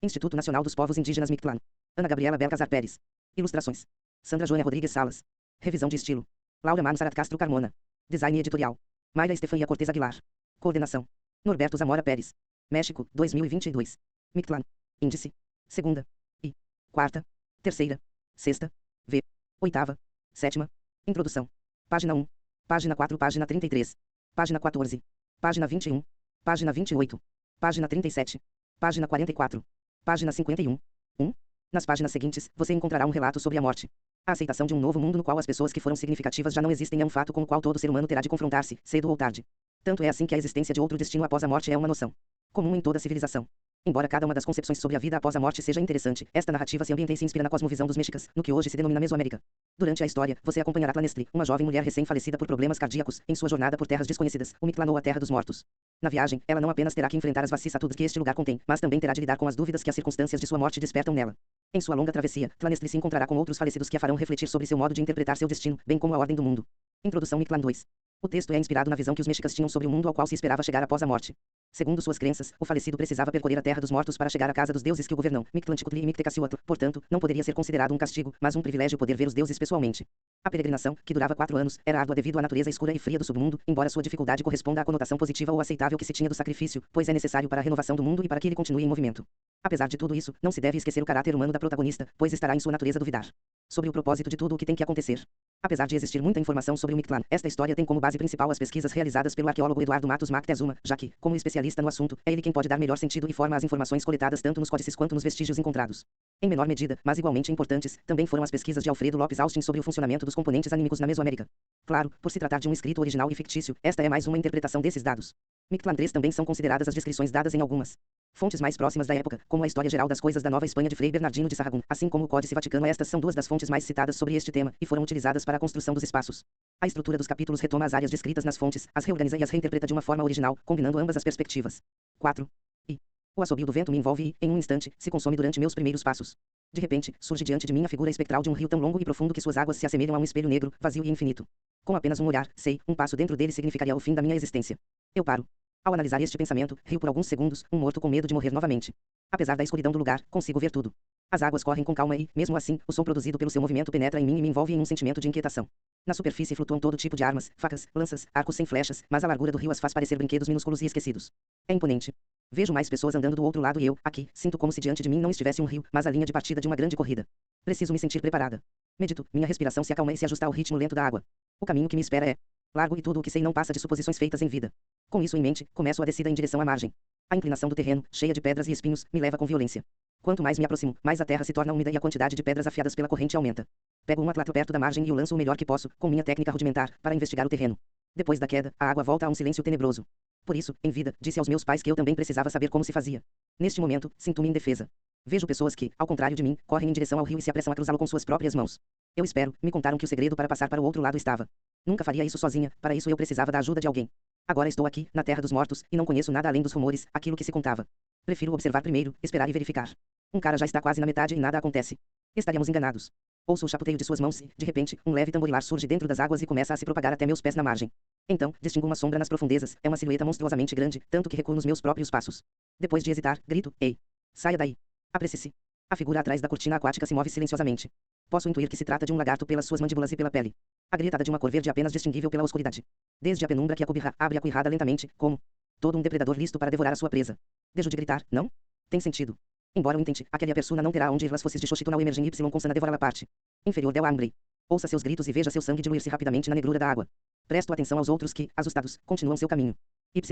Instituto Nacional dos Povos Indígenas Mictlán. Ana Gabriela Belcazar Pérez. Ilustrações. Sandra Joânia Rodrigues Salas. Revisão de estilo. Laura Mano Sarat Castro Carmona. Design editorial. Mayra Estefania Cortez Aguilar. Coordenação. Norberto Zamora Pérez. México, 2022. Mictlán. Índice. Segunda. I. Quarta. Terceira. Sexta. V. Oitava. Sétima. Introdução. Página 1. Página 4. Página 33. Página 14. Página 21. Página 28. Página 37. Página 44. Página 51. 1. Nas páginas seguintes, você encontrará um relato sobre a morte. A aceitação de um novo mundo no qual as pessoas que foram significativas já não existem é um fato com o qual todo ser humano terá de confrontar-se, cedo ou tarde. Tanto é assim que a existência de outro destino após a morte é uma noção comum em toda civilização. Embora cada uma das concepções sobre a vida após a morte seja interessante, esta narrativa se ambienta e se inspira na cosmovisão dos mexicas, no que hoje se denomina Mesoamérica. Durante a história, você acompanhará Tlanestli, uma jovem mulher recém-falecida por problemas cardíacos, em sua jornada por terras desconhecidas, o Mictlán ou a Terra dos Mortos. Na viagem, ela não apenas terá que enfrentar as vicissitudes que este lugar contém, mas também terá de lidar com as dúvidas que as circunstâncias de sua morte despertam nela. Em sua longa travessia, Tlanestli se encontrará com outros falecidos que a farão refletir sobre seu modo de interpretar seu destino, bem como a ordem do mundo. Introdução Mictlán 2. O texto é inspirado na visão que os mexicas tinham sobre o mundo ao qual se esperava chegar após a morte. Segundo suas crenças, o falecido precisava percorrer a terra dos mortos para chegar à casa dos deuses que o governam, Mictlantecutli e Mictecacihuatl. Portanto, não poderia ser considerado um castigo, mas um privilégio poder ver os deuses pessoalmente. A peregrinação, que durava 4 anos, era árdua devido à natureza escura e fria do submundo, embora sua dificuldade corresponda à conotação positiva ou aceitável que se tinha do sacrifício, pois é necessário para a renovação do mundo e para que ele continue em movimento. Apesar de tudo isso, não se deve esquecer o caráter humano da protagonista, pois estará em sua natureza duvidar sobre o propósito de tudo o que tem que acontecer. Apesar de existir muita informação sobre o Mictlán, esta história tem como base principal as pesquisas realizadas pelo arqueólogo Eduardo Matos Moctezuma, já que, como especialista no assunto, é ele quem pode dar melhor sentido e forma às informações coletadas tanto nos códices quanto nos vestígios encontrados. Em menor medida, mas igualmente importantes, também foram as pesquisas de Alfredo Lopes Austin sobre o funcionamento dos componentes anímicos na Mesoamérica. Claro, por se tratar de um escrito original e fictício, esta é mais uma interpretação desses dados. Mictlán 3 também são consideradas as descrições dadas em algumas fontes mais próximas da época, como a História Geral das Coisas da Nova Espanha de Frei Bernardino de Sahagún, assim como o Códice Vaticano. Estas são duas das fontes mais citadas sobre este tema, e foram utilizadas para a construção dos espaços. A estrutura dos capítulos retoma as áreas descritas nas fontes, as reorganiza e as reinterpreta de uma forma original, combinando ambas as perspectivas. 4. E. O assobio do vento me envolve e, em um instante, se consome durante meus primeiros passos. De repente, surge diante de mim a figura espectral de um rio tão longo e profundo que suas águas se assemelham a um espelho negro, vazio e infinito. Com apenas um olhar, sei, um passo dentro dele significaria o fim da minha existência. Eu paro. Ao analisar este pensamento, rio por alguns segundos, um morto com medo de morrer novamente. Apesar da escuridão do lugar, consigo ver tudo. As águas correm com calma e, mesmo assim, o som produzido pelo seu movimento penetra em mim e me envolve em um sentimento de inquietação. Na superfície flutuam todo tipo de armas, facas, lanças, arcos sem flechas, mas a largura do rio as faz parecer brinquedos minúsculos e esquecidos. É imponente. Vejo mais pessoas andando do outro lado e eu, aqui, sinto como se diante de mim não estivesse um rio, mas a linha de partida de uma grande corrida. Preciso me sentir preparada. Medito, minha respiração se acalma e se ajusta ao ritmo lento da água. O caminho que me espera é largo e tudo o que sei não passa de suposições feitas em vida. Com isso em mente, começo a descida em direção à margem. A inclinação do terreno, cheia de pedras e espinhos, me leva com violência. Quanto mais me aproximo, mais a terra se torna úmida e a quantidade de pedras afiadas pela corrente aumenta. Pego um atlato perto da margem e o lanço o melhor que posso, com minha técnica rudimentar, para investigar o terreno. Depois da queda, a água volta a um silêncio tenebroso. Por isso, em vida, disse aos meus pais que eu também precisava saber como se fazia. Neste momento, sinto-me indefesa. Vejo pessoas que, ao contrário de mim, correm em direção ao rio e se apressam a cruzá-lo com suas próprias mãos. Eu espero, me contaram que o segredo para passar para o outro lado estava. Nunca faria isso sozinha, para isso eu precisava da ajuda de alguém. Agora estou aqui, na Terra dos Mortos, e não conheço nada além dos rumores, aquilo que se contava. Prefiro observar primeiro, esperar e verificar. Um cara já está quase na metade e nada acontece. Estaríamos enganados. Ouço o chaputeio de suas mãos e, de repente, um leve tamborilar surge dentro das águas e começa a se propagar até meus pés na margem. Então, distingo uma sombra nas profundezas, é uma silhueta monstruosamente grande, tanto que recuo nos meus próprios passos. Depois de hesitar, grito, ei! Saia daí! Apresse-se! A figura atrás da cortina aquática se move silenciosamente. Posso intuir que se trata de um lagarto pelas suas mandíbulas e pela pele. A gritada de uma cor verde apenas distinguível pela oscuridade. Desde a penumbra que a cobrirá, abre a cuirrada lentamente, como todo um depredador listo para devorar a sua presa. Dejo de gritar, não? Tem sentido. Embora o intente, aquela persona não terá onde ir. Las fosses de Xochitl emergem y com sana devorá-la parte inferior del hambre. Ouça seus gritos e veja seu sangue diluir-se rapidamente na negrura da água. Presto atenção aos outros que, assustados, continuam seu caminho.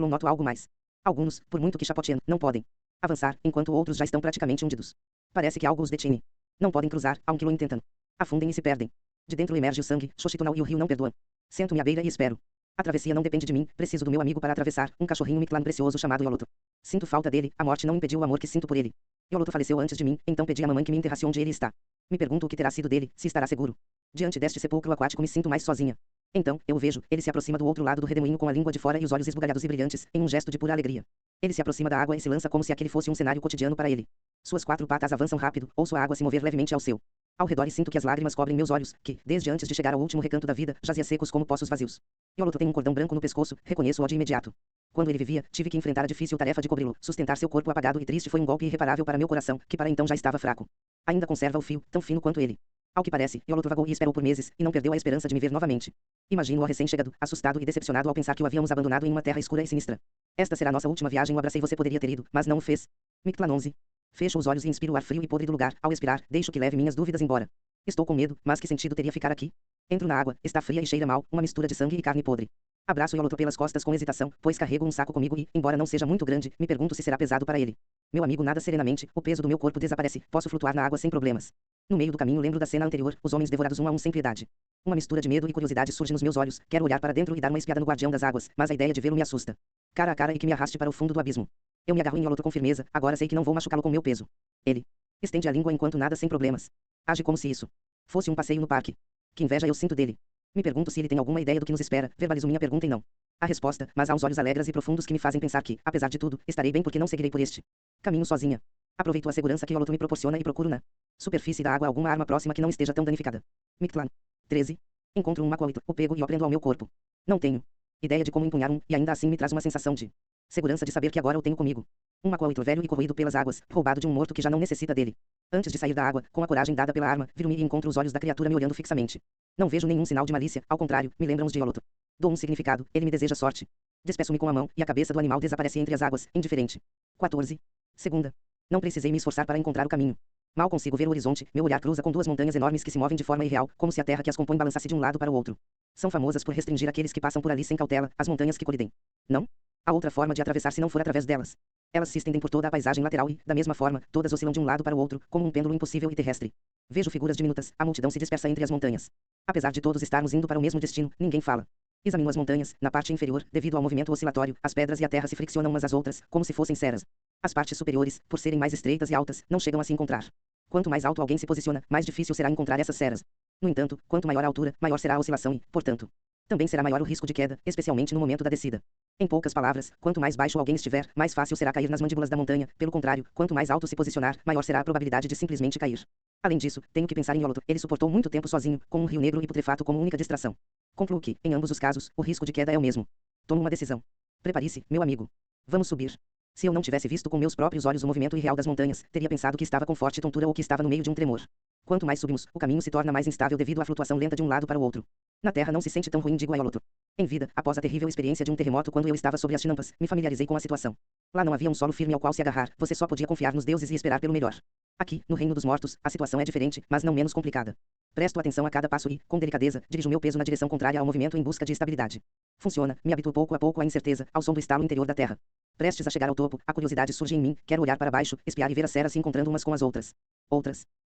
Noto algo mais. Alguns, por muito que chapoteem, não podem avançar, enquanto outros já estão praticamente hundidos. Parece que algo os detine. Não podem cruzar, aunque lo intentam. Afundem e se perdem. De dentro emerge o sangue, Xochitl e o rio não perdoam. Sento-me à beira e espero. A travessia não depende de mim, preciso do meu amigo para atravessar, um cachorrinho Mictlán precioso chamado Yoloto. Sinto falta dele, a morte não impediu o amor que sinto por ele. Yoloto faleceu antes de mim, então pedi à mamãe que me enterrasse onde ele está. Me pergunto o que terá sido dele, se estará seguro. Diante deste sepulcro aquático me sinto mais sozinha. Então, eu o vejo, ele se aproxima do outro lado do redemoinho com a língua de fora e os olhos esbugalhados e brilhantes, em um gesto de pura alegria. Ele se aproxima da água e se lança como se aquele fosse um cenário cotidiano para ele. Suas 4 patas avançam rápido, ouço a água se mover levemente ao seu ao redor e sinto que as lágrimas cobrem meus olhos, que, desde antes de chegar ao último recanto da vida, jazia secos como poços vazios. Yoloto tem um cordão branco no pescoço, reconheço-o de imediato. Quando ele vivia, tive que enfrentar a difícil tarefa de cobri-lo. Sustentar seu corpo apagado e triste foi um golpe irreparável para meu coração, que para então já estava fraco. Ainda conserva o fio, tão fino quanto ele. Ao que parece, Yoloto vagou e esperou por meses, e não perdeu a esperança de me ver novamente. Imagino-o recém-chegado, assustado e decepcionado ao pensar que o havíamos abandonado em uma terra escura e sinistra. Esta será nossa última viagem, o abracei, você poderia ter ido, mas não o fez. Mictlan 11. Fecho os olhos e inspiro o ar frio e podre do lugar. Ao expirar, deixo que leve minhas dúvidas embora. Estou com medo, mas que sentido teria ficar aqui? Entro na água, está fria e cheira mal, uma mistura de sangue e carne podre. Abraço Yoloto pelas costas com hesitação, pois carrego um saco comigo e, embora não seja muito grande, me pergunto se será pesado para ele. Meu amigo nada serenamente, o peso do meu corpo desaparece, posso flutuar na água sem problemas. No meio do caminho lembro da cena anterior, os homens devorados um a um sem piedade. Uma mistura de medo e curiosidade surge nos meus olhos, quero olhar para dentro e dar uma espiada no guardião das águas, mas a ideia de vê-lo me assusta. Cara a cara e que me arraste para o fundo do abismo. Eu me agarro em Yoloto com firmeza, agora sei que não vou machucá-lo com meu peso. Ele estende a língua enquanto nada sem problemas. Age como se isso fosse um passeio no parque. Que inveja eu sinto dele. Me pergunto se ele tem alguma ideia do que nos espera, verbalizo minha pergunta e não a resposta, mas há uns olhos alegres e profundos que me fazem pensar que, apesar de tudo, estarei bem porque não seguirei por este caminho sozinha. Aproveito a segurança que Yoloto me proporciona e procuro na superfície da água alguma arma próxima que não esteja tão danificada. Mictlan 13. Encontro um macuaito, o pego e o prendo ao meu corpo. Não tenho ideia de como empunhar um, e ainda assim me traz uma sensação de segurança de saber que agora o tenho comigo. Um macuaito velho e corroído pelas águas, roubado de um morto que já não necessita dele. Antes de sair da água, com a coragem dada pela arma, viro-me e encontro os olhos da criatura me olhando fixamente. Não vejo nenhum sinal de malícia, ao contrário, me lembram os de Yoloto. Dou um significado, ele me deseja sorte. Despeço-me com a mão, e a cabeça do animal desaparece entre as águas, indiferente. 14. Segunda. Não precisei me esforçar para encontrar o caminho. Mal consigo ver o horizonte, meu olhar cruza com duas montanhas enormes que se movem de forma irreal, como se a terra que as compõe balançasse de um lado para o outro. São famosas por restringir aqueles que passam por ali sem cautela, as montanhas que colidem. Não? Há outra forma de atravessar se não for através delas. Elas se estendem por toda a paisagem lateral e, da mesma forma, todas oscilam de um lado para o outro, como um pêndulo impossível e terrestre. Vejo figuras diminutas, a multidão se dispersa entre as montanhas. Apesar de todos estarmos indo para o mesmo destino, ninguém fala. Examino as montanhas, na parte inferior, devido ao movimento oscilatório, as pedras e a terra se friccionam umas às outras, como se fossem ceras. As partes superiores, por serem mais estreitas e altas, não chegam a se encontrar. Quanto mais alto alguém se posiciona, mais difícil será encontrar essas ceras. No entanto, quanto maior a altura, maior será a oscilação e, portanto, também será maior o risco de queda, especialmente no momento da descida. Em poucas palavras, quanto mais baixo alguém estiver, mais fácil será cair nas mandíbulas da montanha. Pelo contrário, quanto mais alto se posicionar, maior será a probabilidade de simplesmente cair. Além disso, tenho que pensar em Yoloto. Ele suportou muito tempo sozinho, com um rio negro e putrefato como única distração. Concluo que, em ambos os casos, o risco de queda é o mesmo. Tomo uma decisão. Prepare-se, meu amigo. Vamos subir. Se eu não tivesse visto com meus próprios olhos o movimento irreal das montanhas, teria pensado que estava com forte tontura ou que estava no meio de um tremor. Quanto mais subimos, o caminho se torna mais instável devido à flutuação lenta de um lado para o outro. Na terra não se sente tão ruim, digo a Yoloto. Em vida, após a terrível experiência de um terremoto quando eu estava sobre as chinampas, me familiarizei com a situação. Lá não havia um solo firme ao qual se agarrar, você só podia confiar nos deuses e esperar pelo melhor. Aqui, no reino dos mortos, a situação é diferente, mas não menos complicada. Presto atenção a cada passo e, com delicadeza, dirijo meu peso na direção contrária ao movimento em busca de estabilidade. Funciona, me habituo pouco a pouco à incerteza, ao som do estalo interior da terra. Prestes a chegar ao topo, a curiosidade surge em mim, quero olhar para baixo, espiar e ver as ceras se encontrando umas com as outras.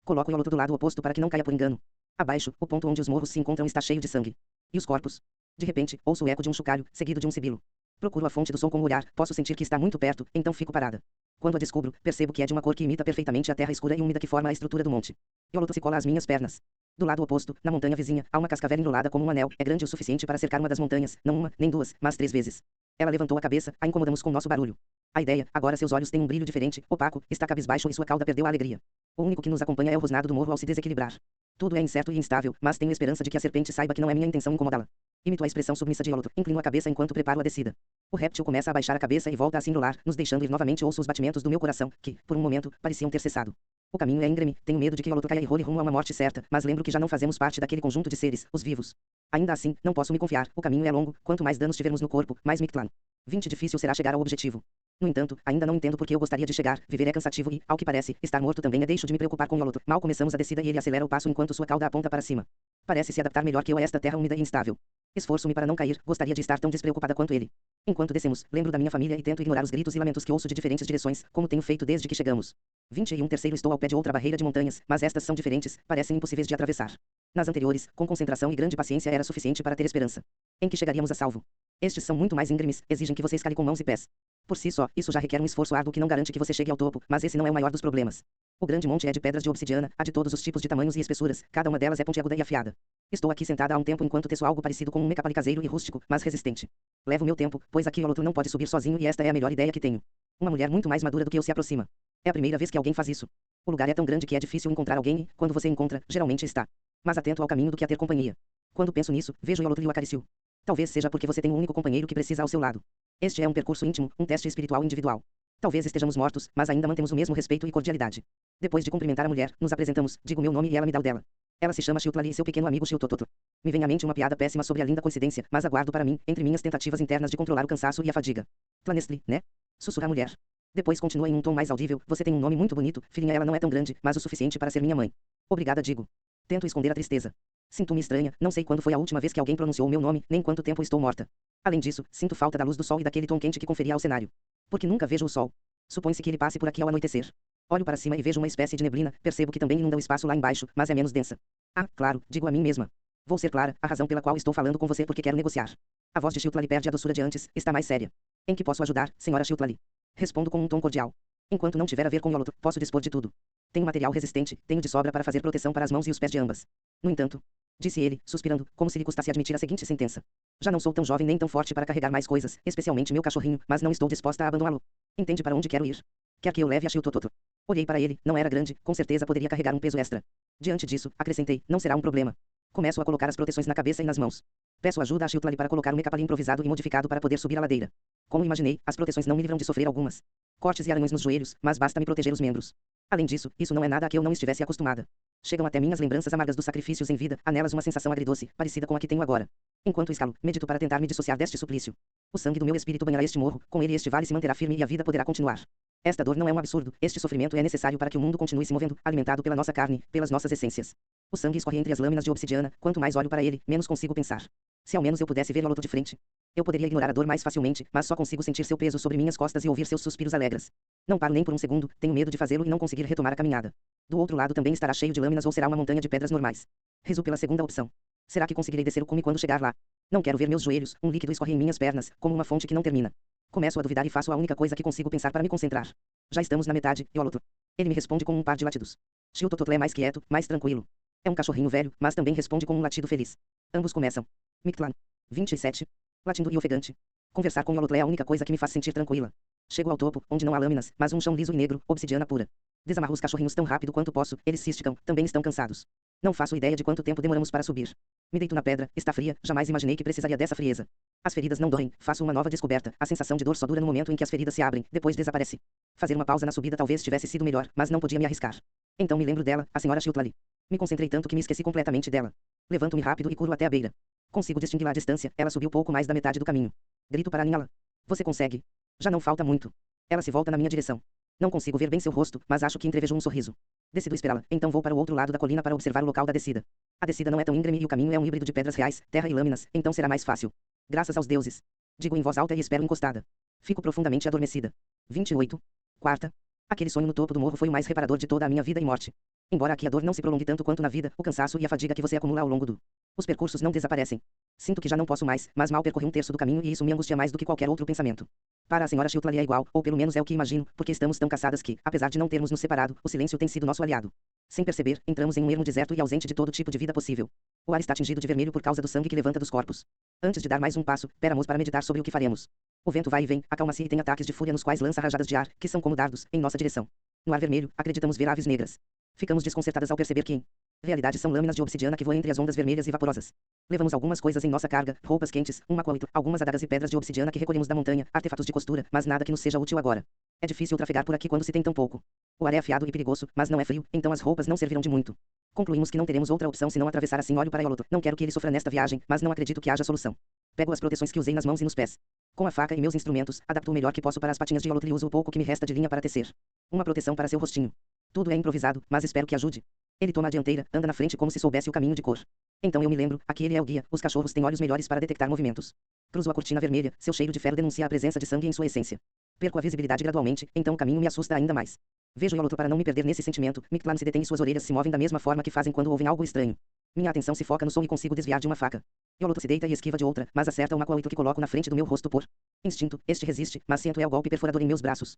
Coloco o Yoloto do lado oposto para que não caia por engano. Abaixo, o ponto onde os morros se encontram está cheio de sangue. E os corpos? De repente, ouço o eco de um chocalho, seguido de um sibilo. Procuro a fonte do som com o olhar, posso sentir que está muito perto, então fico parada. Quando a descubro, percebo que é de uma cor que imita perfeitamente a terra escura e úmida que forma a estrutura do monte. Yoloto se cola às minhas pernas. Do lado oposto, na montanha vizinha, há uma cascavel enrolada como um anel, é grande o suficiente para cercar uma das montanhas, não uma, nem duas, mas 3 vezes. Ela levantou a cabeça, a incomodamos com nosso barulho. A ideia, agora seus olhos têm um brilho diferente, opaco, está cabisbaixo e sua cauda perdeu a alegria. O único que nos acompanha é o rosnado do morro ao se desequilibrar. Tudo é incerto e instável, mas tenho esperança de que a serpente saiba que não é minha intenção incomodá-la. Imito a expressão submissa de Yoloto, inclino a cabeça enquanto preparo a descida. O réptil começa a baixar a cabeça e volta a se enrolar, nos deixando ir novamente. Ouço os batimentos do meu coração, que, por um momento, pareciam ter cessado. O caminho é íngreme, tenho medo de que Yoloto caia e role rumo a uma morte certa, mas lembro que já não fazemos parte daquele conjunto de seres, os vivos. Ainda assim, não posso me confiar, o caminho é longo, quanto mais danos tivermos no corpo, mais Mictlan 20 difícil será chegar ao objetivo. No entanto, ainda não entendo por que eu gostaria de chegar, viver é cansativo e, ao que parece, estar morto também é. Deixo de me preocupar com Yoloto. Mal começamos a descida e ele acelera o passo enquanto sua cauda aponta para cima. Parece se adaptar melhor que eu a esta terra úmida e instável. Esforço-me para não cair, gostaria de estar tão despreocupada quanto ele. Enquanto descemos, lembro da minha família e tento ignorar os gritos e lamentos que ouço de diferentes direções, como tenho feito desde que chegamos. 21 terceiro estou ao pé de outra barreira de montanhas, mas estas são diferentes, parecem impossíveis de atravessar. Nas anteriores, com concentração e grande paciência era suficiente para ter esperança. Em que chegaríamos a salvo. Estes são muito mais íngremes, exigem que você escale com mãos e pés. Por si só, isso já requer um esforço árduo que não garante que você chegue ao topo, mas esse não é o maior dos problemas. O grande monte é de pedras de obsidiana, há de todos os tipos de tamanhos e espessuras, cada uma delas é pontiaguda e afiada. Estou aqui sentada há um tempo enquanto teço algo parecido com um mecapali caseiro e rústico, mas resistente. Levo meu tempo, pois aqui Yoloto não pode subir sozinho e esta é a melhor ideia que tenho. Uma mulher muito mais madura do que eu se aproxima. É a primeira vez que alguém faz isso. O lugar é tão grande que é difícil encontrar alguém e, quando você encontra, geralmente está mais atento ao caminho do que a ter companhia. Quando penso nisso, vejo Yoloto e o acaricio. Talvez seja porque você tem um único companheiro que precisa ao seu lado. Este é um percurso íntimo, um teste espiritual individual. Talvez estejamos mortos, mas ainda mantemos o mesmo respeito e cordialidade. Depois de cumprimentar a mulher, nos apresentamos, digo meu nome e ela me dá o dela. Ela se chama Chiltlali e seu pequeno amigo Chiltototl. Me vem à mente uma piada péssima sobre a linda coincidência, mas aguardo para mim, entre minhas tentativas internas de controlar o cansaço e a fadiga. Tlanestli, né? Sussurra a mulher. Depois continua em um tom mais audível, você tem um nome muito bonito, filhinha, ela não é tão grande, mas o suficiente para ser minha mãe. Obrigada, digo. Tento esconder a tristeza. Sinto-me estranha, não sei quando foi a última vez que alguém pronunciou o meu nome, nem quanto tempo estou morta. Além disso, sinto falta da luz do sol e daquele tom quente que conferia ao cenário. Porque nunca vejo o sol. Supõe-se que ele passe por aqui ao anoitecer. Olho para cima e vejo uma espécie de neblina, percebo que também inunda o espaço lá embaixo, mas é menos densa. Ah, claro, digo a mim mesma. Vou ser clara, a razão pela qual estou falando com você é porque quero negociar. A voz de Chiltlali perde a doçura de antes, está mais séria. Em que posso ajudar, senhora Chiltlali? Respondo com um tom cordial. Enquanto não tiver a ver com Yolotl, posso dispor de tudo. Tenho material resistente, tenho de sobra para fazer proteção para as mãos e os pés de ambas. No entanto, disse ele, suspirando, como se lhe custasse admitir a seguinte sentença. Já não sou tão jovem nem tão forte para carregar mais coisas, especialmente meu cachorrinho, mas não estou disposta a abandoná-lo. Entende para onde quero ir? Quer que eu leve a Chiltototl? Olhei para ele, não era grande, com certeza poderia carregar um peso extra. Diante disso, acrescentei, não será um problema. Começo a colocar as proteções na cabeça e nas mãos. Peço ajuda a Chiltlali para colocar um mecapali improvisado e modificado para poder subir a ladeira. Como imaginei, as proteções não me livram de sofrer algumas cortes e arranhões nos joelhos, mas basta me proteger os membros. Além disso, isso não é nada a que eu não estivesse acostumada. Chegam até minhas lembranças amargas dos sacrifícios em vida, há nelas uma sensação agridoce, parecida com a que tenho agora. Enquanto escalo, medito para tentar me dissociar deste suplício. O sangue do meu espírito banhará este morro, com ele este vale se manterá firme e a vida poderá continuar. Esta dor não é um absurdo, este sofrimento é necessário para que o mundo continue se movendo, alimentado pela nossa carne, pelas nossas essências. O sangue escorre entre as lâminas de obsidiana, quanto mais olho para ele, menos consigo pensar. Se ao menos eu pudesse ver Yolotl de frente. Eu poderia ignorar a dor mais facilmente, mas só consigo sentir seu peso sobre minhas costas e ouvir seus suspiros alegres. Não paro nem por um segundo, tenho medo de fazê-lo e não conseguir retomar a caminhada. Do outro lado também estará cheio de lâminas ou será uma montanha de pedras normais. Rezo pela segunda opção. Será que conseguirei descer o cume quando chegar lá? Não quero ver meus joelhos, um líquido escorre em minhas pernas, como uma fonte que não termina. Começo a duvidar e faço a única coisa que consigo pensar para me concentrar. Já estamos na metade, Yolotl. Ele me responde com um par de latidos. Chiltototl é mais quieto, mais tranquilo. É um cachorrinho velho, mas também responde com um latido feliz. Ambos começam. Mictlan. 27. Latindo e ofegante. Conversar com Yolotl é a única coisa que me faz sentir tranquila. Chego ao topo, onde não há lâminas, mas um chão liso e negro, obsidiana pura. Desamarro os cachorrinhos tão rápido quanto posso, eles se esticam, também estão cansados. Não faço ideia de quanto tempo demoramos para subir. Me deito na pedra, está fria, jamais imaginei que precisaria dessa frieza. As feridas não doem, faço uma nova descoberta, a sensação de dor só dura no momento em que as feridas se abrem, depois desaparece. Fazer uma pausa na subida talvez tivesse sido melhor, mas não podia me arriscar. Então me lembro dela, a senhora Chiltlali. Me concentrei tanto que me esqueci completamente dela. Levanto-me rápido e curo até a beira. Consigo distingui-la à distância, ela subiu pouco mais da metade do caminho. Grito para Ninhala. Você consegue. Já não falta muito. Ela se volta na minha direção. Não consigo ver bem seu rosto, mas acho que entrevejo um sorriso. Decido esperá-la, então vou para o outro lado da colina para observar o local da descida. A descida não é tão íngreme e o caminho é um híbrido de pedras reais, terra e lâminas, então será mais fácil. Graças aos deuses. Digo em voz alta e espero encostada. Fico profundamente adormecida. 28. Quarta. Aquele sonho no topo do morro foi o mais reparador de toda a minha vida e morte. Embora aqui a dor não se prolongue tanto quanto na vida, o cansaço e a fadiga que você acumula ao longo do... Os percursos não desaparecem. Sinto que já não posso mais, mas mal percorri um terço do caminho e isso me angustia mais do que qualquer outro pensamento. Para a senhora Chiltlali é igual, ou pelo menos é o que imagino, porque estamos tão cansadas que, apesar de não termos nos separado, o silêncio tem sido nosso aliado. Sem perceber, entramos em um ermo deserto e ausente de todo tipo de vida possível. O ar está tingido de vermelho por causa do sangue que levanta dos corpos. Antes de dar mais um passo, paramos para meditar sobre o que faremos. O vento vai e vem, acalma-se e tem ataques de fúria nos quais lança rajadas de ar, que são como dardos, em nossa direção. No ar vermelho, acreditamos ver aves negras. Ficamos desconcertadas ao perceber que, em realidade, são lâminas de obsidiana que voam entre as ondas vermelhas e vaporosas. Levamos algumas coisas em nossa carga, roupas quentes, uma coito, algumas adagas e pedras de obsidiana que recolhemos da montanha, artefatos de costura, mas nada que nos seja útil agora. É difícil trafegar por aqui quando se tem tão pouco. O ar é afiado e perigoso, mas não é frio, então as roupas não servirão de muito. Concluímos que não teremos outra opção senão atravessar assim. Olho para Yolotl. Não quero que ele sofra nesta viagem, mas não acredito que haja solução. Pego as proteções que usei nas mãos e nos pés. Com a faca e meus instrumentos, adapto o melhor que posso para as patinhas de Yolotl e uso o pouco que me resta de linha para tecer uma proteção para seu rostinho. Tudo é improvisado, mas espero que ajude. Ele toma a dianteira, anda na frente como se soubesse o caminho de cor. Então eu me lembro, aqui ele é o guia, os cachorros têm olhos melhores para detectar movimentos. Cruzo a cortina vermelha, seu cheiro de ferro denuncia a presença de sangue em sua essência. Perco a visibilidade gradualmente, então o caminho me assusta ainda mais. Vejo Yolotl para não me perder nesse sentimento, Mictlan se detém e suas orelhas se movem da mesma forma que fazem quando ouvem algo estranho. Minha atenção se foca no som e consigo desviar de uma faca. Yolotl se deita e esquiva de outra, mas acerta uma coito que coloco na frente do meu rosto por instinto. Este resiste, mas sinto o golpe perfurador em meus braços.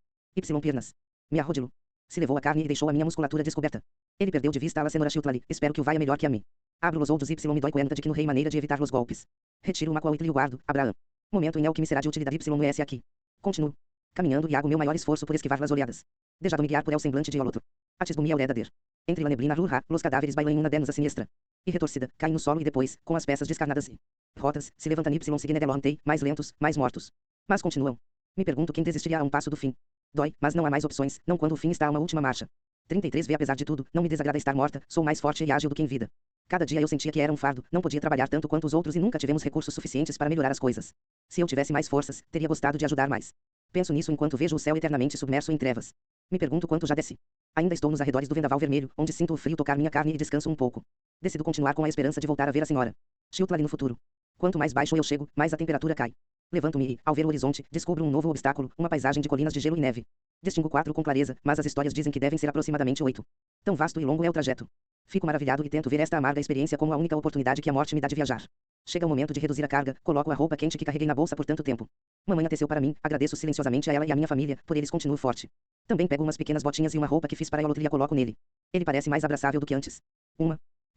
Piernas. Me arrodilo. Se levou a carne e deixou a minha musculatura descoberta. Ele perdeu de vista a senhora Chiltlali, espero que o vai melhor que a mim. Abro os outros me dói conta de que no rei maneira de evitar os golpes. Retiro uma coito e o guardo, Abraham. Momento em el que me será de utilidade esse aqui. Continuo. Caminhando e hago meu maior esforço por esquivar as olhadas. Deixado-me guiar por el semblante de Yolotl. Atisbo-me ao ledader. Entre la neblina rurra, los cadáveres bailam em uma dança sinistra. e retorcida, caem no solo e depois, com as peças descarnadas e rotas, se levantam y signedelontei, mais lentos, mais mortos. Mas continuam. Me pergunto quem desistiria a um passo do fim. Dói, mas não há mais opções, não quando o fim está a uma última marcha. 33 vê apesar de tudo, não me desagrada estar morta, sou mais forte e ágil do que em vida. Cada dia eu sentia que era um fardo, não podia trabalhar tanto quanto os outros e nunca tivemos recursos suficientes para melhorar as coisas. Se eu tivesse mais forças, teria gostado de ajudar mais. Penso nisso enquanto vejo o céu eternamente submerso em trevas. Me pergunto quanto já desci. Ainda estou nos arredores do vendaval vermelho, onde sinto o frio tocar minha carne e descanso um pouco. Decido continuar com a esperança de voltar a ver a senhora Chiltlari no futuro. Quanto mais baixo eu chego, mais a temperatura cai. Levanto-me e, ao ver o horizonte, descubro um novo obstáculo, uma paisagem de colinas de gelo e neve. Distingo 4 com clareza, mas as histórias dizem que devem ser aproximadamente 8. Tão vasto e longo é o trajeto. Fico maravilhado e tento ver esta amarga experiência como a única oportunidade que a morte me dá de viajar. Chega o momento de reduzir a carga, coloco a roupa quente que carreguei na bolsa por tanto tempo. Mamãe a teceu para mim, agradeço silenciosamente a ela e a minha família, por eles continuo forte. Também pego umas pequenas botinhas e uma roupa que fiz para Yolotl e a coloco nele. Ele parece mais abraçável do que antes.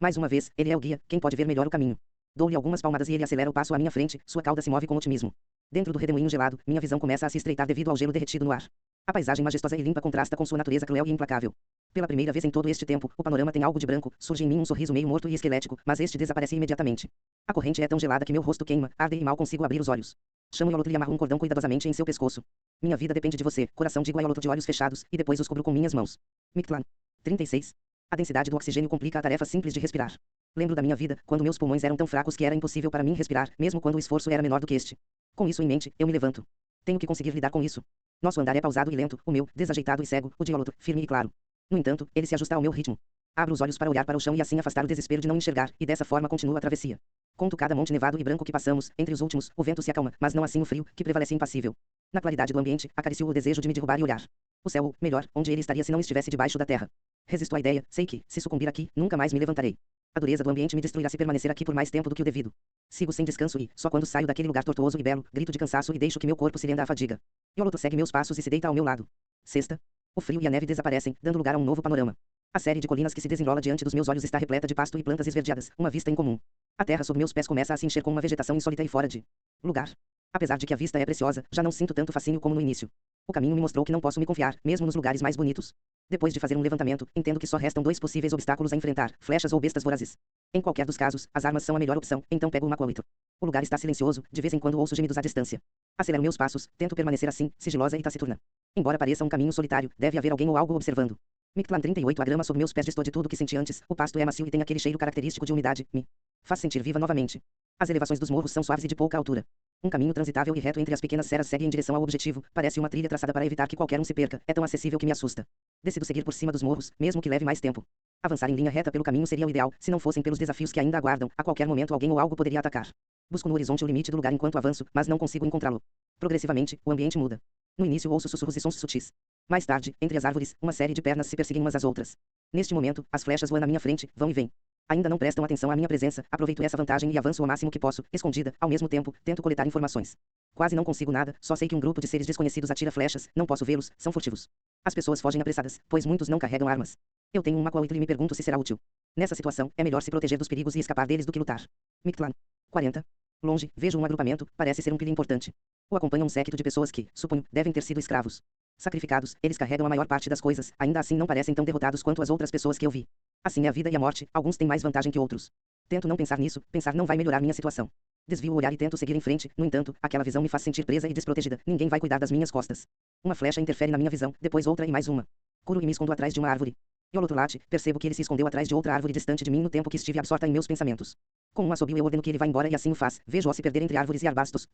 Mais uma vez, ele é o guia, quem pode ver melhor o caminho. Dou-lhe algumas palmadas e ele acelera o passo à minha frente, sua cauda se move com otimismo. Dentro do redemoinho gelado, minha visão começa a se estreitar devido ao gelo derretido no ar. A paisagem majestosa e limpa contrasta com sua natureza cruel e implacável. Pela primeira vez em todo este tempo, o panorama tem algo de branco, surge em mim um sorriso meio morto e esquelético, mas este desaparece imediatamente. A corrente é tão gelada que meu rosto queima, arde e mal consigo abrir os olhos. Chamo Yolotl e amarro um cordão cuidadosamente em seu pescoço. Minha vida depende de você, coração, digo a Yolotl de olhos fechados, e depois os cubro com minhas mãos. Mictlan. 36. A densidade do oxigênio complica a tarefa simples de respirar. Lembro da minha vida, quando meus pulmões eram tão fracos que era impossível para mim respirar, mesmo quando o esforço era menor do que este. Com isso em mente, eu me levanto. Tenho que conseguir lidar com isso. Nosso andar é pausado e lento, o meu, desajeitado e cego, o de Yolotl, firme e claro. No entanto, ele se ajusta ao meu ritmo. Abro os olhos para olhar para o chão e assim afastar o desespero de não enxergar, e dessa forma continuo a travessia. Conto cada monte nevado e branco que passamos, entre os últimos, o vento se acalma, mas não assim o frio, que prevalece impassível. Na claridade do ambiente, acaricio o desejo de me derrubar e olhar. O céu, ou, melhor, onde ele estaria se não estivesse debaixo da terra. Resisto à ideia, sei que, se sucumbir aqui, nunca mais me levantarei. A dureza do ambiente me destruirá se permanecer aqui por mais tempo do que o devido. Sigo sem descanso e, só quando saio daquele lugar tortuoso e belo, grito de cansaço e deixo que meu corpo se renda à fadiga. Yolotl segue meus passos e se deita ao meu lado. Sexta. O frio e a neve desaparecem, dando lugar a um novo panorama. A série de colinas que se desenrola diante dos meus olhos está repleta de pasto e plantas esverdeadas, uma vista incomum. A terra sob meus pés começa a se encher com uma vegetação insólita e fora de lugar. Apesar de que a vista é preciosa, já não sinto tanto fascínio como no início. O caminho me mostrou que não posso me confiar, mesmo nos lugares mais bonitos. Depois de fazer um levantamento, entendo que só restam 2 possíveis obstáculos a enfrentar, flechas ou bestas vorazes. Em qualquer dos casos, as armas são a melhor opção, então pego uma colito. O lugar está silencioso, de vez em quando ouço gemidos à distância. Acelero meus passos, tento permanecer assim, sigilosa e taciturna. Embora pareça um caminho solitário, deve haver alguém ou algo observando. Mictlan 38. A grama sob meus pés distor de tudo que senti antes, o pasto é macio e tem aquele cheiro característico de umidade, me faz sentir viva novamente. As elevações dos morros são suaves e de pouca altura. Um caminho transitável e reto entre as pequenas serras segue em direção ao objetivo, parece uma trilha traçada para evitar que qualquer um se perca, é tão acessível que me assusta. Decido seguir por cima dos morros, mesmo que leve mais tempo. Avançar em linha reta pelo caminho seria o ideal, se não fossem pelos desafios que ainda aguardam, a qualquer momento alguém ou algo poderia atacar. Busco no horizonte o limite do lugar enquanto avanço, mas não consigo encontrá-lo. Progressivamente, o ambiente muda. No início ouço sussurros e sons sutis. Mais tarde, entre as árvores, uma série de pernas se perseguem umas às outras. Neste momento, as flechas voam na minha frente, vão e vêm. Ainda não prestam atenção à minha presença, aproveito essa vantagem e avanço o máximo que posso, escondida, ao mesmo tempo, tento coletar informações. Quase não consigo nada, só sei que um grupo de seres desconhecidos atira flechas, não posso vê-los, são furtivos. As pessoas fogem apressadas, pois muitos não carregam armas. Eu tenho um Macuahuitl e me pergunto se será útil. Nessa situação, é melhor se proteger dos perigos e escapar deles do que lutar. Mictlan. 40. Longe, vejo um agrupamento, parece ser um pilha importante. O acompanha um séquito de pessoas que, suponho, devem ter sido escravos. Sacrificados, eles carregam a maior parte das coisas, ainda assim não parecem tão derrotados quanto as outras pessoas que eu vi. Assim é a vida e a morte, alguns têm mais vantagem que outros. Tento não pensar nisso, pensar não vai melhorar minha situação. Desvio o olhar e tento seguir em frente, no entanto, aquela visão me faz sentir presa e desprotegida, ninguém vai cuidar das minhas costas. Uma flecha interfere na minha visão, depois outra e mais uma. Curo e me escondo atrás de uma árvore. Yolotl late, percebo que ele se escondeu atrás de outra árvore distante de mim no tempo que estive absorta em meus pensamentos. Com um assobio eu ordeno que ele vá embora e assim o faz, vejo-o se perder entre árvores e arbustos,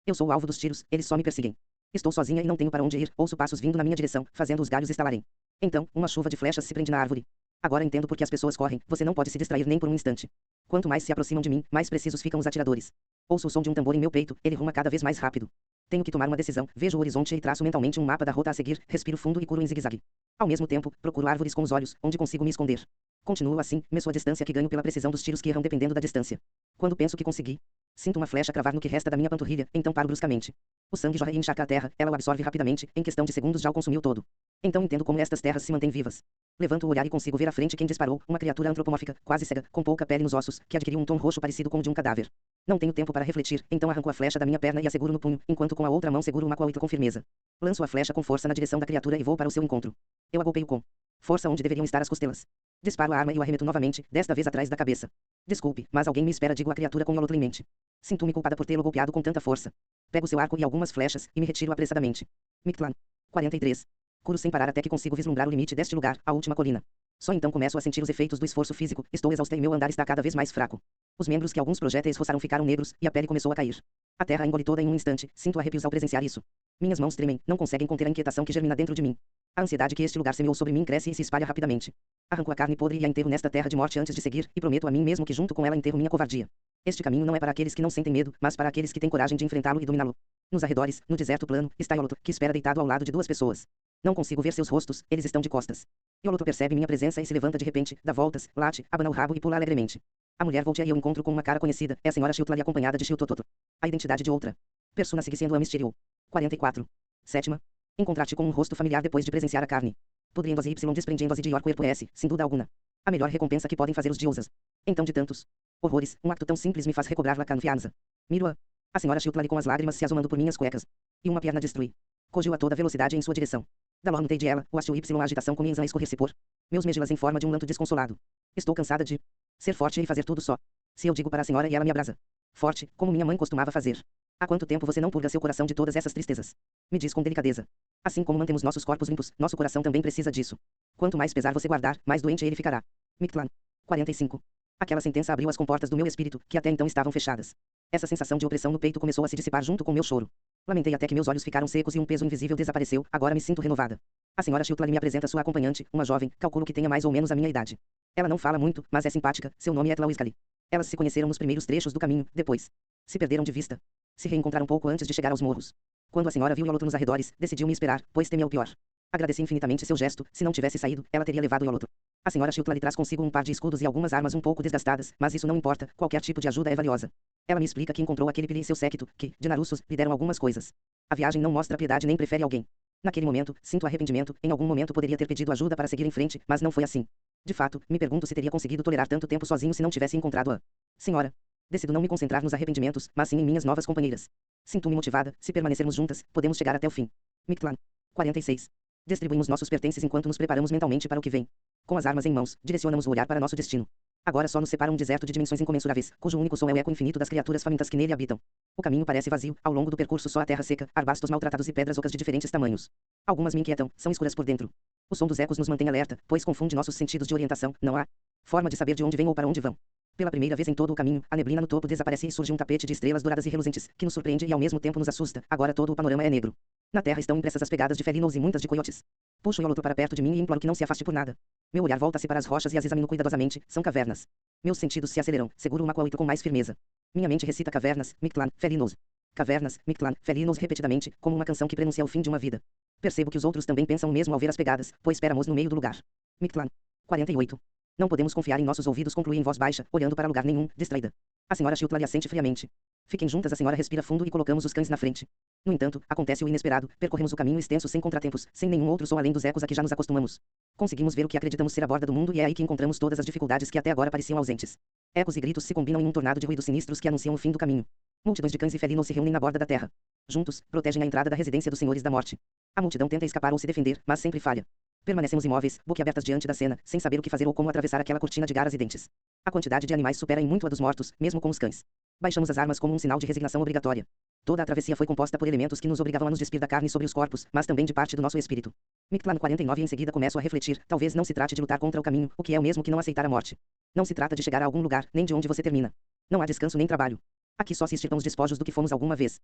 Eu sou o alvo dos tiros, eles só me perseguem. Estou sozinha e não tenho para onde ir, ouço passos vindo na minha direção, fazendo os galhos estalarem. Então, uma chuva de flechas se prende na árvore. Agora entendo por que as pessoas correm, você não pode se distrair nem por um instante. Quanto mais se aproximam de mim, mais precisos ficam os atiradores. Ouço o som de um tambor em meu peito, ele ruma cada vez mais rápido. Tenho que tomar uma decisão, vejo o horizonte e traço mentalmente um mapa da rota a seguir, respiro fundo e curo em zigue-zague. Ao mesmo tempo, procuro árvores com os olhos, onde consigo me esconder. Continuo assim, meço a distância que ganho pela precisão dos tiros que erram dependendo da distância. Quando penso que consegui, sinto uma flecha cravar no que resta da minha panturrilha, então paro bruscamente. O sangue jorra e encharca a terra, ela o absorve rapidamente, em questão de segundos já o consumiu todo. Então entendo como estas terras se mantêm vivas. Levanto o olhar e consigo ver à frente quem disparou, uma criatura antropomórfica, quase cega, com pouca pele nos ossos, que adquiriu um tom roxo parecido com o de um cadáver. Não tenho tempo para refletir, então arranco a flecha da minha perna e a seguro no punho, enquanto com a outra mão seguro o Macuahuitl com firmeza. Lanço a flecha com força na direção da criatura e vou para o seu encontro. Eu a golpeio com força onde deveriam estar as costelas. Disparo a arma e o arremeto novamente, desta vez atrás da cabeça. Desculpe, mas alguém me espera, digo a criatura com Yolotl em mente. Sinto-me culpada por tê-lo golpeado com tanta força. Pego seu arco e algumas flechas, e me retiro apressadamente. Mictlan. 43. Curo sem parar até que consigo vislumbrar o limite deste lugar, a última colina. Só então começo a sentir os efeitos do esforço físico, estou exausta e meu andar está cada vez mais fraco. Os membros que alguns projéteis roçaram ficaram negros, e a pele começou a cair. A terra engole toda em um instante, sinto arrepios ao presenciar isso. Minhas mãos tremem, não conseguem conter a inquietação que germina dentro de mim. A ansiedade que este lugar semeou sobre mim cresce e se espalha rapidamente. Arranco a carne podre e a enterro nesta terra de morte antes de seguir, e prometo a mim mesmo que junto com ela enterro minha covardia. Este caminho não é para aqueles que não sentem medo, mas para aqueles que têm coragem de enfrentá-lo e dominá-lo. Nos arredores, no deserto plano, está Yolotl, que espera deitado ao lado de duas pessoas. Não consigo ver seus rostos, eles estão de costas. Yolotl percebe minha presença e se levanta de repente, dá voltas, late, abana o rabo e pula alegremente. A mulher voltea e eu encontro com uma cara conhecida, é a senhora Xiltlali acompanhada de Xiltototl. A identidade de outra. Persona sigue sendo a Mysterio. 44. Sétima. Encontrar-te com um rosto familiar depois de presenciar a carne. Podriendo-se y desprendiendo-se de your corpo S, sem dúvida alguma. A melhor recompensa que podem fazer os diosas. Então de tantos horrores, um acto tão simples me faz recobrar la confiança. Miro-a. A senhora Xiltlali com as lágrimas se azumando por minhas cuecas. E uma perna destrui. Cogiu a toda velocidade em sua direção. Da notei de ela, o astro y a agitação comienza a escorrer-se por meus megilas em forma de um lanto desconsolado. Estou cansada de ser forte e fazer tudo só. Se eu digo para a senhora e ela me abraça. Forte, como minha mãe costumava fazer. Há quanto tempo você não purga seu coração de todas essas tristezas? Me diz com delicadeza. Assim como mantemos nossos corpos limpos, nosso coração também precisa disso. Quanto mais pesar você guardar, mais doente ele ficará. Mictlan. 45. Aquela sentença abriu as comportas do meu espírito, que até então estavam fechadas. Essa sensação de opressão no peito começou a se dissipar junto com meu choro. Lamentei até que meus olhos ficaram secos e um peso invisível desapareceu, agora me sinto renovada. A senhora Xiltlali me apresenta sua acompanhante, uma jovem, calculo que tenha mais ou menos a minha idade. Ela não fala muito, mas é simpática, seu nome é Tlauiscali. Elas se conheceram nos primeiros trechos do caminho, depois se perderam de vista. Se reencontraram pouco antes de chegar aos morros. Quando a senhora viu Yolotl nos arredores, decidiu me esperar, pois temia o pior. Agradeci infinitamente seu gesto, se não tivesse saído, ela teria levado Yolotl. A senhora Xiltlali traz consigo um par de escudos e algumas armas um pouco desgastadas, mas isso não importa, qualquer tipo de ajuda é valiosa. Ela me explica que encontrou aquele Pili e seu séquito, que, de Narussos, lhe deram algumas coisas. A viagem não mostra piedade nem prefere alguém. Naquele momento, sinto arrependimento, em algum momento poderia ter pedido ajuda para seguir em frente, mas não foi assim. De fato, me pergunto se teria conseguido tolerar tanto tempo sozinho se não tivesse encontrado a senhora. Decido não me concentrar nos arrependimentos, mas sim em minhas novas companheiras. Sinto-me motivada, se permanecermos juntas, podemos chegar até o fim. Mictlan. 46. Distribuímos nossos pertences enquanto nos preparamos mentalmente para o que vem. Com as armas em mãos, direcionamos o olhar para nosso destino. Agora só nos separa um deserto de dimensões incomensuráveis, cujo único som é o eco infinito das criaturas famintas que nele habitam. O caminho parece vazio, ao longo do percurso só a terra seca, arbustos maltratados e pedras ocas de diferentes tamanhos. Algumas me inquietam, são escuras por dentro. O som dos ecos nos mantém alerta, pois confunde nossos sentidos de orientação, não há forma de saber de onde vêm ou para onde vão. Pela primeira vez em todo o caminho, a neblina no topo desaparece e surge um tapete de estrelas douradas e reluzentes, que nos surpreende e ao mesmo tempo nos assusta. Agora todo o panorama é negro. Na terra estão impressas as pegadas de felinos e muitas de coiotes. Puxo Yolotl para perto de mim e imploro que não se afaste por nada. Meu olhar volta-se para as rochas e as examino cuidadosamente, são cavernas. Meus sentidos se aceleram, seguro uma coito com mais firmeza. Minha mente recita cavernas, Mictlan, felinos. Cavernas, Mictlan, felinos repetidamente, como uma canção que prenuncia o fim de uma vida. Percebo que os outros também pensam o mesmo ao ver as pegadas, pois esperamos no meio do lugar. Mictlan. 48. Não podemos confiar em nossos ouvidos, conclui em voz baixa, olhando para lugar nenhum, distraída. A senhora Xiltlali assente friamente. Fiquem juntas, a senhora respira fundo e colocamos os cães na frente. No entanto, acontece o inesperado, percorremos o caminho extenso sem contratempos, sem nenhum outro som além dos ecos a que já nos acostumamos. Conseguimos ver o que acreditamos ser a borda do mundo e é aí que encontramos todas as dificuldades que até agora pareciam ausentes. Ecos e gritos se combinam em um tornado de ruídos sinistros que anunciam o fim do caminho. Multidões de cães e felinos se reúnem na borda da terra. Juntos, protegem a entrada da residência dos senhores da morte. A multidão tenta escapar ou se defender, mas sempre falha. Permanecemos imóveis, boquiabertas diante da cena, sem saber o que fazer ou como atravessar aquela cortina de garras e dentes. A quantidade de animais supera em muito a dos mortos, mesmo com os cães. Baixamos as armas como um sinal de resignação obrigatória. Toda a travessia foi composta por elementos que nos obrigavam a nos despir da carne sobre os corpos, mas também de parte do nosso espírito. Mictlan 49 e em seguida começo a refletir, talvez não se trate de lutar contra o caminho, o que é o mesmo que não aceitar a morte. Não se trata de chegar a algum lugar, nem de onde você termina. Não há descanso nem trabalho. Aqui só se extirpam os despojos do que fomos alguma vez.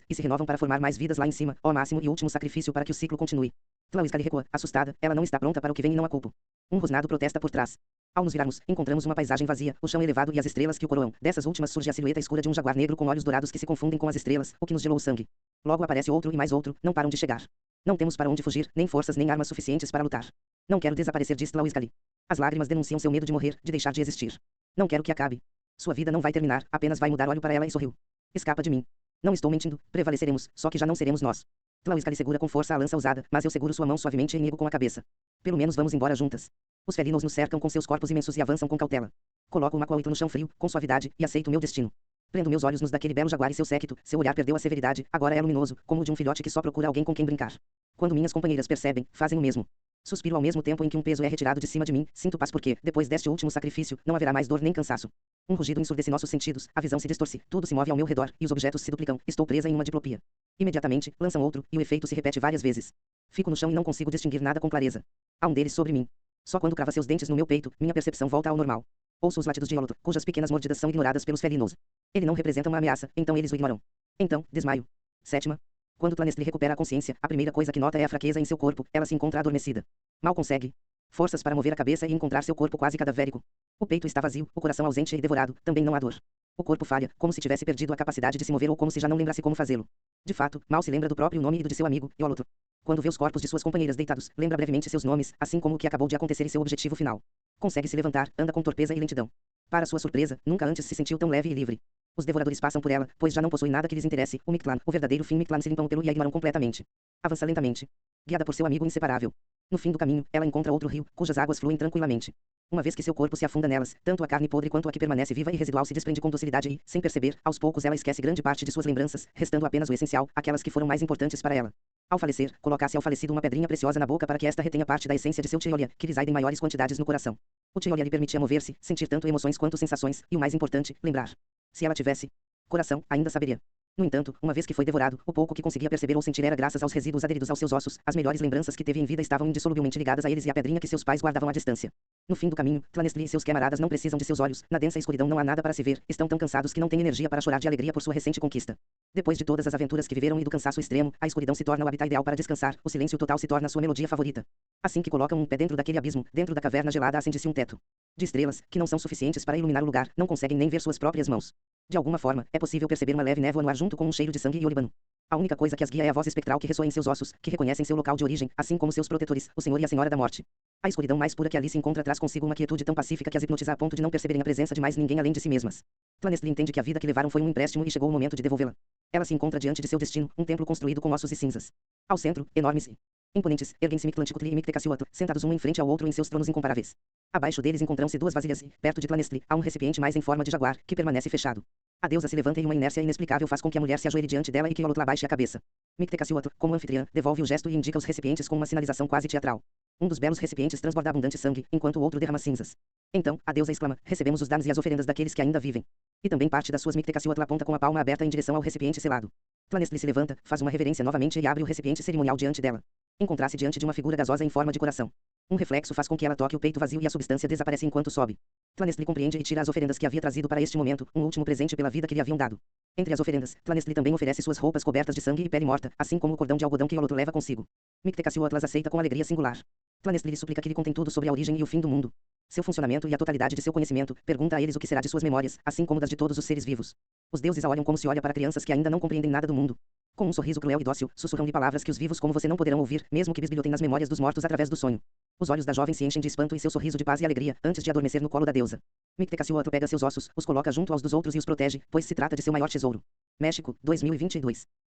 E se renovam para formar mais vidas lá em cima, ó máximo e último sacrifício para que o ciclo continue. Tlauiscali recua, assustada, ela não está pronta para o que vem e não a culpo. Um rosnado protesta por trás. Ao nos virarmos, encontramos uma paisagem vazia, o chão elevado e as estrelas que o coroam. Dessas últimas surge a silhueta escura de um jaguar negro com olhos dourados que se confundem com as estrelas, o que nos gelou o sangue. Logo aparece outro e mais outro, não param de chegar. Não temos para onde fugir, nem forças nem armas suficientes para lutar. Não quero desaparecer, diz Tlauiscali. As lágrimas denunciam seu medo de morrer, de deixar de existir. Não quero que acabe. Sua vida não vai terminar, apenas vai mudar. Olho para ela e sorriu. Escapa de mim. Não estou mentindo, prevaleceremos, só que já não seremos nós. Tlauiscali segura com força a lança usada, mas eu seguro sua mão suavemente e nego com a cabeça. Pelo menos vamos embora juntas. Os felinos nos cercam com seus corpos imensos e avançam com cautela. Coloco uma coito no chão frio, com suavidade, e aceito meu destino. Prendo meus olhos nos daquele belo jaguar e seu séquito, seu olhar perdeu a severidade, agora é luminoso, como o de um filhote que só procura alguém com quem brincar. Quando minhas companheiras percebem, fazem o mesmo. Suspiro ao mesmo tempo em que um peso é retirado de cima de mim, sinto paz porque, depois deste último sacrifício, não haverá mais dor nem cansaço. Um rugido ensurdece nossos sentidos, a visão se distorce, tudo se move ao meu redor, e os objetos se duplicam, estou presa em uma diplopia. Imediatamente, lançam outro, e o efeito se repete várias vezes. Fico no chão e não consigo distinguir nada com clareza. Há um deles sobre mim. Só quando crava seus dentes no meu peito, minha percepção volta ao normal. Ouço os latidos de Yolotl, cujas pequenas mordidas são ignoradas pelos felinos. Ele não representa uma ameaça, então eles o ignoram. Então, desmaio. Sétima. Quando Tlanestli recupera a consciência, a primeira coisa que nota é a fraqueza em seu corpo, ela se encontra adormecida. Mal consegue forças para mover a cabeça e encontrar seu corpo quase cadavérico. O peito está vazio, o coração ausente e devorado, também não há dor. O corpo falha, como se tivesse perdido a capacidade de se mover ou como se já não lembrasse como fazê-lo. De fato, mal se lembra do próprio nome e do de seu amigo, Yolotl. Quando vê os corpos de suas companheiras deitados, lembra brevemente seus nomes, assim como o que acabou de acontecer e seu objetivo final. Consegue se levantar, anda com torpeza e lentidão. Para sua surpresa, nunca antes se sentiu tão leve e livre. Os devoradores passam por ela, pois já não possuem nada que lhes interesse. O Mictlan, o verdadeiro fim Mictlan se limpam pelo e a ignoram completamente. Avança lentamente, guiada por seu amigo inseparável. No fim do caminho, ela encontra outro rio, cujas águas fluem tranquilamente. Uma vez que seu corpo se afunda nelas, tanto a carne podre quanto a que permanece viva e residual se desprende com docilidade e, sem perceber, aos poucos ela esquece grande parte de suas lembranças, restando apenas o essencial, aquelas que foram mais importantes para ela. Ao falecer, coloca-se ao falecido uma pedrinha preciosa na boca para que esta retenha parte da essência de seu Tiolia, que reside em maiores quantidades no coração. O Tiolia lhe permitia mover-se, sentir tanto emoções quanto sensações, e o mais importante, lembrar. Se ela tivesse coração, ainda saberia. No entanto, uma vez que foi devorado, o pouco que conseguia perceber ou sentir era graças aos resíduos aderidos aos seus ossos, as melhores lembranças que teve em vida estavam indissoluvelmente ligadas a eles e à pedrinha que seus pais guardavam à distância. No fim do caminho, Tlanestli e seus camaradas não precisam de seus olhos, na densa escuridão não há nada para se ver, estão tão cansados que não têm energia para chorar de alegria por sua recente conquista. Depois de todas as aventuras que viveram e do cansaço extremo, a escuridão se torna o habitat ideal para descansar, o silêncio total se torna sua melodia favorita. Assim que colocam um pé dentro daquele abismo, dentro da caverna gelada acende-se um teto de estrelas, que não são suficientes para iluminar o lugar, não conseguem nem ver suas próprias mãos. De alguma forma, é possível perceber uma leve névoa no ar junto com um cheiro de sangue e olíbano. A única coisa que as guia é a voz espectral que ressoa em seus ossos, que reconhecem seu local de origem, assim como seus protetores, o Senhor e a Senhora da Morte. A escuridão mais pura que ali se encontra traz consigo uma quietude tão pacífica que as hipnotiza a ponto de não perceberem a presença de mais ninguém além de si mesmas. Tlanestli entende que a vida que levaram foi um empréstimo e chegou o momento de devolvê-la. Ela se encontra diante de seu destino, um templo construído com ossos e cinzas. Ao centro, enormes e imponentes, erguem-se Mictlantecuhtli e Mictecacihuatl, sentados um em frente ao outro em seus tronos incomparáveis. Abaixo deles encontram-se duas vasilhas e, perto de Tlanestli, há um recipiente mais em forma de jaguar, que permanece fechado. A deusa se levanta e uma inércia inexplicável faz com que a mulher se ajoelhe diante dela e que Yolotl abaixe a cabeça. Mictecacihuatl, como anfitriã, devolve o gesto e indica os recipientes com uma sinalização quase teatral. Um dos belos recipientes transborda abundante sangue, enquanto o outro derrama cinzas. Então, a deusa exclama: recebemos os danos e as oferendas daqueles que ainda vivem. E também parte das suas Mictecacihuatl aponta com a palma aberta em direção ao recipiente selado. Tlanestli se levanta, faz uma reverência novamente e abre o recipiente cerimonial diante dela. Encontrar-se diante de uma figura gasosa em forma de coração. Um reflexo faz com que ela toque o peito vazio e a substância desaparece enquanto sobe. Tlanestli compreende e tira as oferendas que havia trazido para este momento, um último presente pela vida que lhe haviam dado. Entre as oferendas, Tlanestli também oferece suas roupas cobertas de sangue e pele morta, assim como o cordão de algodão que Yolotl leva consigo. Mictecacihuatl as aceita com alegria singular. Tlanestli lhe suplica que lhe contem tudo sobre a origem e o fim do mundo. Seu funcionamento e a totalidade de seu conhecimento, pergunta a eles o que será de suas memórias, assim como das de todos os seres vivos. Os deuses a olham como se olha para crianças que ainda não compreendem nada do mundo. Com um sorriso cruel e dócil, sussurram-lhe palavras que os vivos como você não poderão ouvir, mesmo que bisbilhotem nas memórias dos mortos através do sonho. Os olhos da jovem se enchem de espanto e seu sorriso de paz e alegria, antes de adormecer no colo da deusa. Mictecacihuatl pega seus ossos, os coloca junto aos dos outros e os protege, pois se trata de seu maior tesouro. México, 2022.